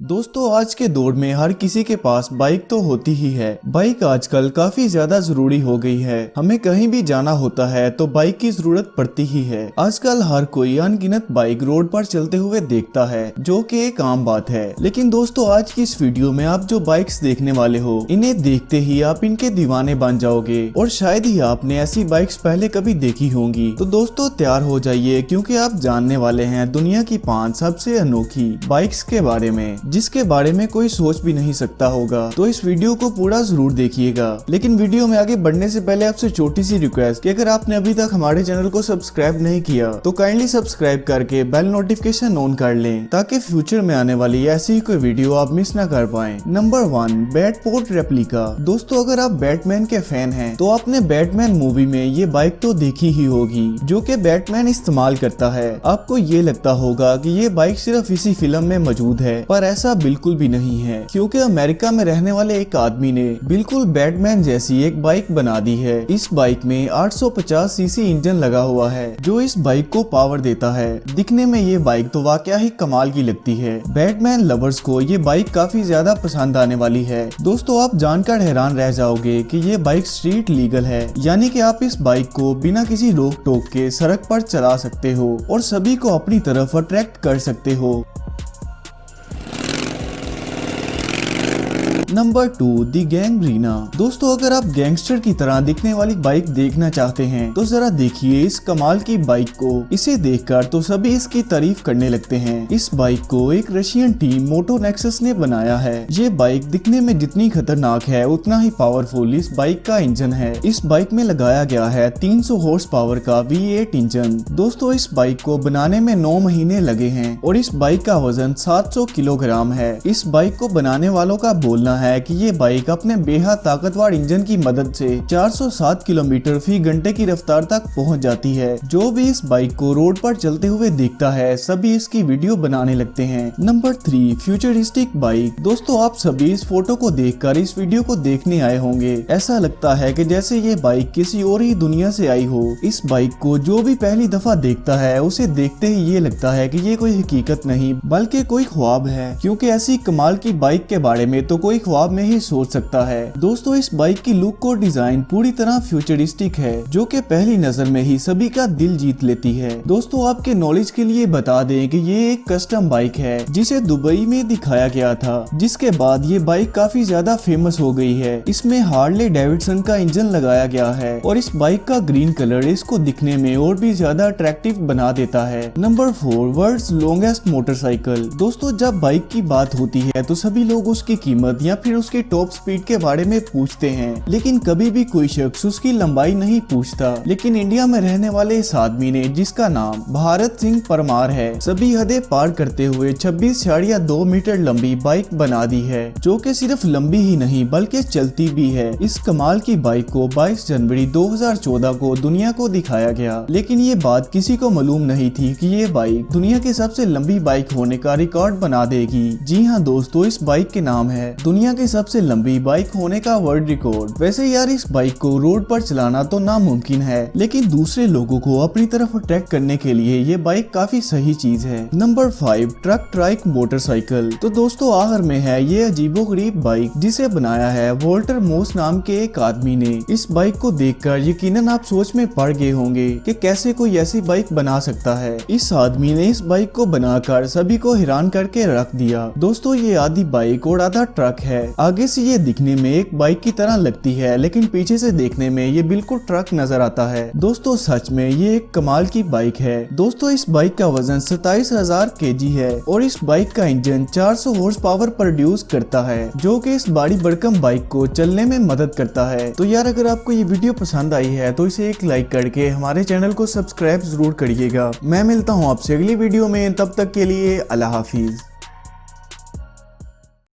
दोस्तों आज के दौर में हर किसी के पास बाइक तो होती ही है। बाइक आजकल काफी ज्यादा जरूरी हो गई है। हमें कहीं भी जाना होता है तो बाइक की जरूरत पड़ती ही है। आजकल हर कोई अनगिनत बाइक रोड पर चलते हुए देखता है, जो कि एक आम बात है। लेकिन दोस्तों आज की इस वीडियो में आप जो बाइक्स देखने वाले हो, इन्हें देखते ही आप इनके दीवाने बन जाओगे और शायद ही आपने ऐसी बाइक्स पहले कभी देखी होंगी। तो दोस्तों तैयार हो जाइए, क्योंकि आप जानने वाले हैं दुनिया की 5 सबसे अनोखी बाइक्स के बारे में, जिसके बारे में कोई सोच भी नहीं सकता होगा। तो इस वीडियो को पूरा जरूर देखिएगा। लेकिन वीडियो में आगे बढ़ने से पहले आपसे छोटी सी रिक्वेस्ट कि अगर आपने अभी तक हमारे चैनल को सब्सक्राइब नहीं किया तो काइंडली सब्सक्राइब करके बेल नोटिफिकेशन ऑन कर लें, ताकि फ्यूचर में आने वाली ऐसी ही कोई वीडियो आप मिस ना कर पाएं। नंबर 1, बैटपोर्ट रेप्लिका। दोस्तों अगर आप बैटमैन के फैन हैं तो आपने बैटमैन मूवी में ये बाइक तो देखी ही होगी, जो कि बैटमैन इस्तेमाल करता है। आपको ये लगता होगा कि ये बाइक सिर्फ इसी फिल्म में मौजूद है, पर ऐसा बिल्कुल भी नहीं है, क्योंकि अमेरिका में रहने वाले एक आदमी ने बिल्कुल बैटमैन जैसी एक बाइक बना दी है। इस बाइक में 850 सीसी इंजन लगा हुआ है, जो इस बाइक को पावर देता है। दिखने में ये बाइक तो वाकया ही कमाल की लगती है। बैटमैन लवर्स को ये बाइक काफी ज्यादा पसंद आने वाली है। दोस्तों आप जानकर हैरान रह जाओगे कि ये बाइक स्ट्रीट लीगल है, यानी कि आप इस बाइक को बिना किसी रोक टोक के सड़क पर चला सकते हो और सभी को अपनी तरफ अट्रैक्ट कर सकते हो। नंबर 2, दी गैंग्रीना। दोस्तों अगर आप गैंगस्टर की तरह दिखने वाली बाइक देखना चाहते हैं तो जरा देखिए इस कमाल की बाइक को। इसे देखकर तो सभी इसकी तारीफ करने लगते हैं। इस बाइक को एक रशियन टीम मोटो नेक्सस ने बनाया है। ये बाइक दिखने में जितनी खतरनाक है उतना ही पावरफुल इस बाइक का इंजन है। इस बाइक में लगाया गया है 300 हॉर्स पावर का V8 इंजन। दोस्तों इस बाइक को बनाने में 9 महीने लगे हैं और इस बाइक का वजन 700 किलोग्राम है। इस बाइक को बनाने वालों का बोलना है कि ये बाइक अपने बेहद ताकतवर इंजन की मदद से 407 किलोमीटर फी घंटे की रफ्तार तक पहुंच जाती है। जो भी इस बाइक को रोड पर चलते हुए देखता है सभी इसकी वीडियो बनाने लगते हैं। Number 3, futuristic bike. दोस्तों आप सभी इस फोटो को देखकर इस वीडियो को देखने आए होंगे। ऐसा लगता है कि जैसे ये बाइक किसी और ही दुनिया से आई हो। इस बाइक को जो भी पहली दफा देखता है उसे देखते ही ये लगता है कि ये कोई हकीकत नहीं बल्कि कोई ख्वाब है, क्योंकि ऐसी कमाल की बाइक के बारे में तो कोई ख्वाब में ही सोच सकता है। दोस्तों इस बाइक की लुक और डिजाइन पूरी तरह फ्यूचरिस्टिक है, जो कि पहली नजर में ही सभी का दिल जीत लेती है। दोस्तों आपके नॉलेज के लिए बता दें कि ये एक कस्टम बाइक है जिसे दुबई में दिखाया गया था, जिसके बाद ये बाइक काफी ज्यादा फेमस हो गई है। इसमें हार्ले डेविडसन का इंजन लगाया गया है और इस बाइक का ग्रीन कलर इसको दिखने में और भी ज्यादा अट्रैक्टिव बना देता है। Number 4, world's longest motorcycle. दोस्तों जब बाइक की बात होती है तो सभी लोग उसकी कीमत या फिर उसकी टॉप स्पीड के बारे में पूछते हैं, लेकिन कभी भी कोई शख्स उसकी लंबाई नहीं पूछता। लेकिन इंडिया में रहने वाले इस आदमी ने, जिसका नाम भारत सिंह परमार है, सभी हदें पार करते हुए 26.2 मीटर लंबी बाइक बना दी है, जो कि सिर्फ लंबी ही नहीं बल्कि चलती भी है। इस कमाल की बाइक को 22 जनवरी 2014 को दुनिया को दिखाया गया, लेकिन ये बात किसी को मालूम नहीं थी कि ये बाइक दुनिया की सबसे लंबी बाइक होने का रिकॉर्ड बना देगी। जी हाँ दोस्तों, इस बाइक के नाम है दुनिया की सबसे लंबी बाइक होने का वर्ल्ड रिकॉर्ड। वैसे यार इस बाइक को रोड पर चलाना तो नामुमकिन है, लेकिन दूसरे लोगों को अपनी तरफ अट्रैक्ट करने के लिए ये बाइक काफी सही चीज है। Number 5, truck trike motorcycle. तो दोस्तों आखिर में है ये अजीबोगरीब बाइक, जिसे बनाया है वॉल्टर मोस नाम के एक आदमी ने। इस बाइक को देखकर यकीनन आप सोच में पड़ गए होंगे कि कैसे कोई ऐसी बाइक बना सकता है। इस आदमी ने इस बाइक को बनाकर सभी को हैरान करके रख दिया। दोस्तों ये आधी बाइक और आधा ट्रक है। आगे से ये दिखने में एक बाइक की तरह लगती है, लेकिन पीछे से देखने में ये बिल्कुल ट्रक नजर आता है। दोस्तों सच में ये एक कमाल की बाइक है। दोस्तों इस बाइक का वजन 27,000 kg है और इस बाइक का इंजन 400 हॉर्स पावर प्रोड्यूस करता है, जो कि इस बड़ी भरकम बाइक को चलने में मदद करता है। तो यार अगर आपको ये वीडियो पसंद आई है तो इसे एक लाइक करके हमारे चैनल को सब्सक्राइब जरूर करिएगा। मैं मिलता हूँ आपसे अगली वीडियो में, तब तक के लिए अल्लाह हाफिज।